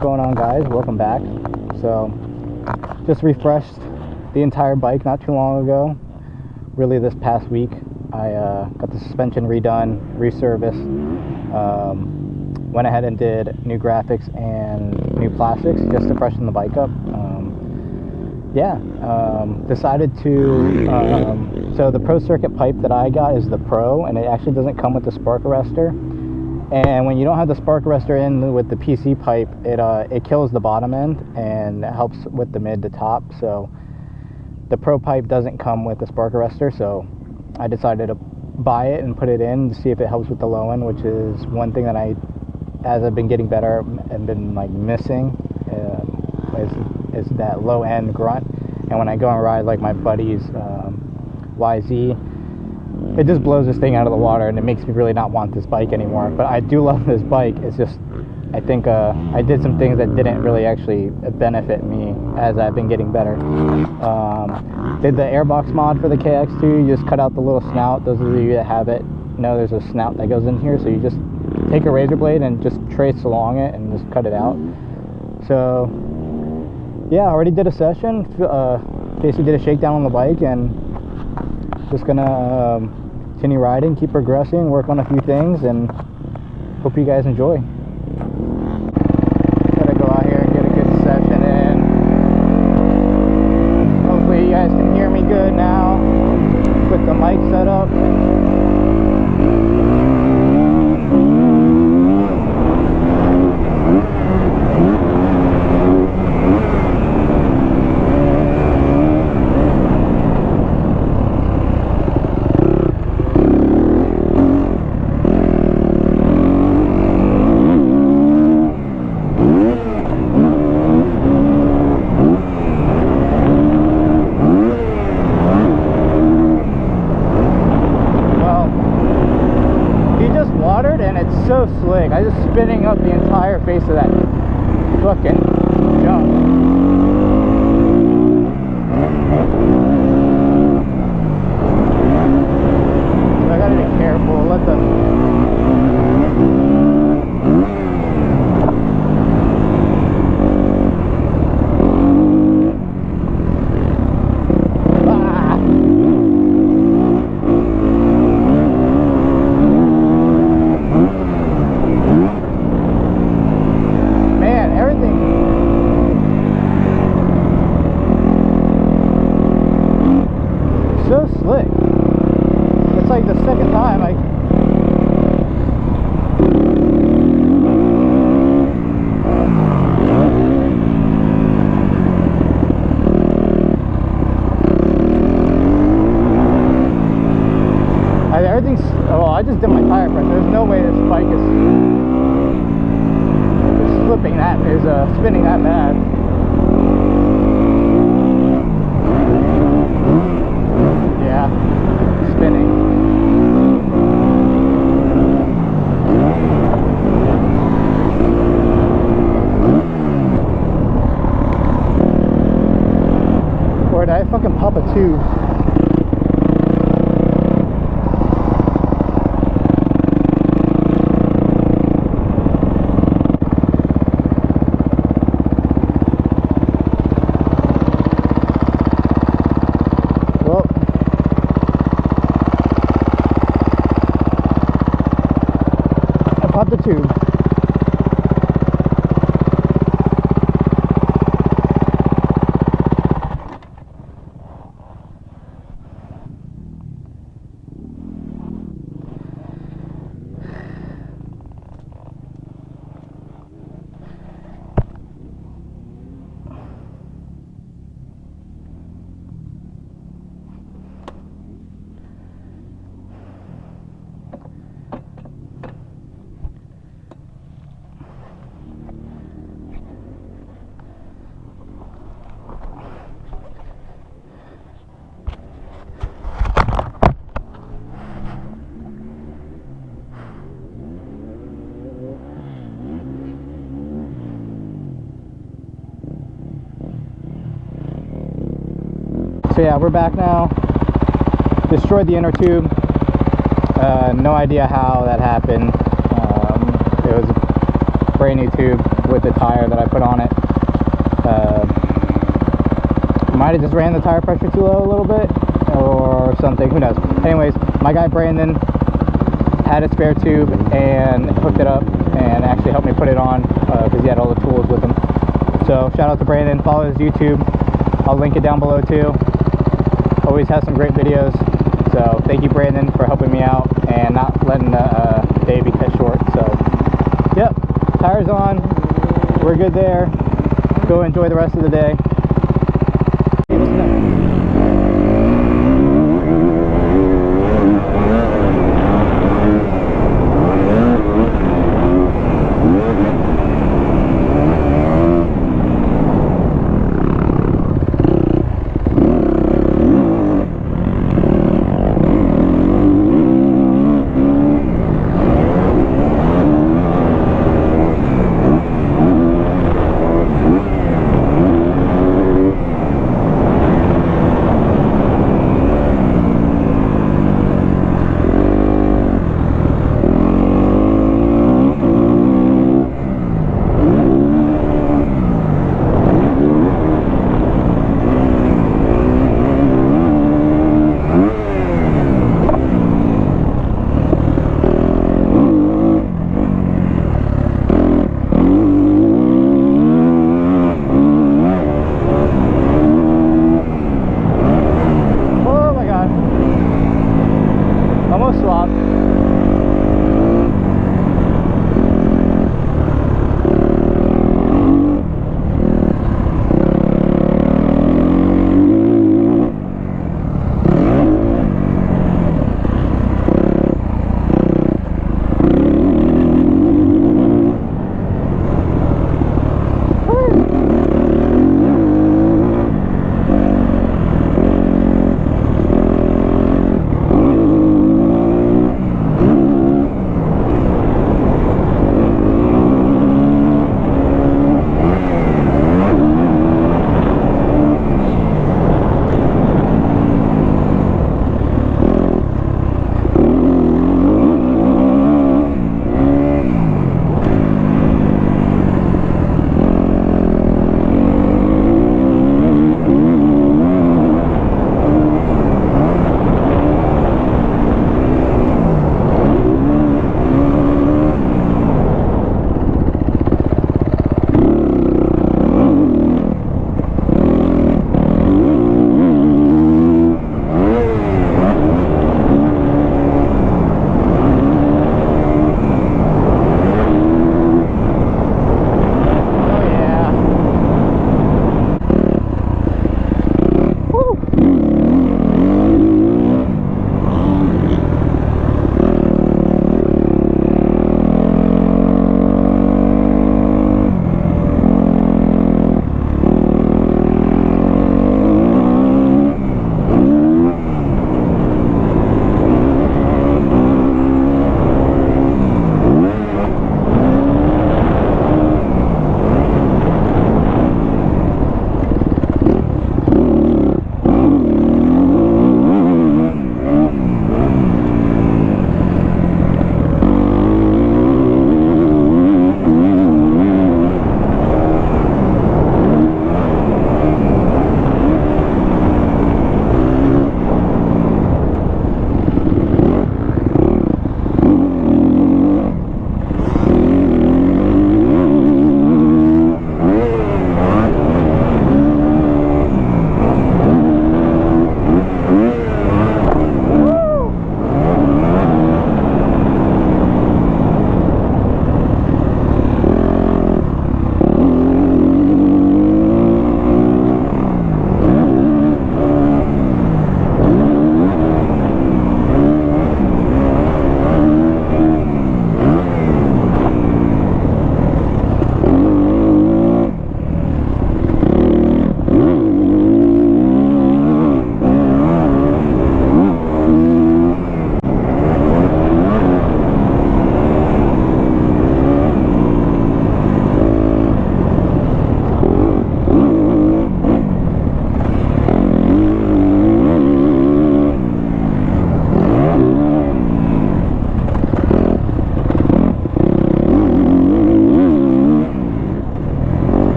going on, guys? Welcome back. So just refreshed the entire bike not too long ago. Really this past week I got the suspension redone, reserviced, went ahead and did new graphics and new plastics just to freshen the bike up. Decided to so the Pro Circuit pipe that I got is the Pro, and it actually doesn't come with the spark arrestor. And when you don't have the spark arrestor in with the PC pipe, it kills the bottom end and it helps with the mid to top. So the Pro pipe doesn't come with the spark arrestor, so I decided to buy it and put it in to see if it helps with the low end, which is one thing that as I've been getting better and been like missing is that low end grunt. And when I go and ride like my buddy's YZ, it just blows this thing out of the water, and it makes me really not want this bike anymore. But I do love this bike. It's just, I think I did some things that didn't really actually benefit me as I've been getting better. Did the airbox mod for the KX2. You just cut out the little snout. Those of you that have it know there's a snout that goes in here, so you just take a razor blade and just trace along it and just cut it out. So yeah, I already did a session. Basically did a shakedown on the bike, and just gonna continue riding, keep progressing, work on a few things, and hope you guys enjoy. Gotta go out here and get a good session in. Hopefully you guys can hear me good now with the mic set up. So slick. I just spinning up the entire face of that fucking junk. So I gotta be careful. Let the so slick. It's like the second time I everything's, well, I just did my tire pressure. There's no way this bike is slipping that, is spinning that bad. Spinning. Or did I fucking pop a tube? The tube. So yeah, we're back now. Destroyed the inner tube. No idea how that happened. It was a brand new tube with the tire that I put on it. Might have just ran the tire pressure too low a little bit or something, who knows. Anyways, my guy Brandon had a spare tube and hooked it up and actually helped me put it on because he had all the tools with him. So shout out to Brandon. Follow his YouTube, I'll link it down below too. Always has some great videos. So thank you, Brandon, for helping me out and not letting the day be cut short. So yep, tires on, we're good there. Go enjoy the rest of the day.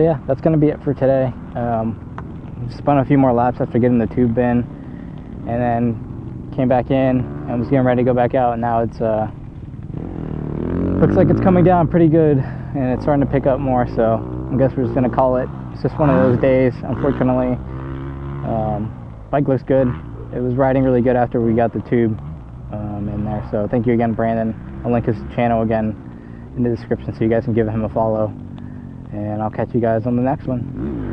So yeah, that's gonna be it for today. Spun a few more laps after getting the tube in, and then came back in and was getting ready to go back out, and now it's looks like it's coming down pretty good, and it's starting to pick up more. So I guess we're just gonna call it. It's just one of those days, unfortunately. Bike looks good. It was riding really good after we got the tube in there. So thank you again, Brandon. I'll link his channel again in the description so you guys can give him a follow, and I'll catch you guys on the next one.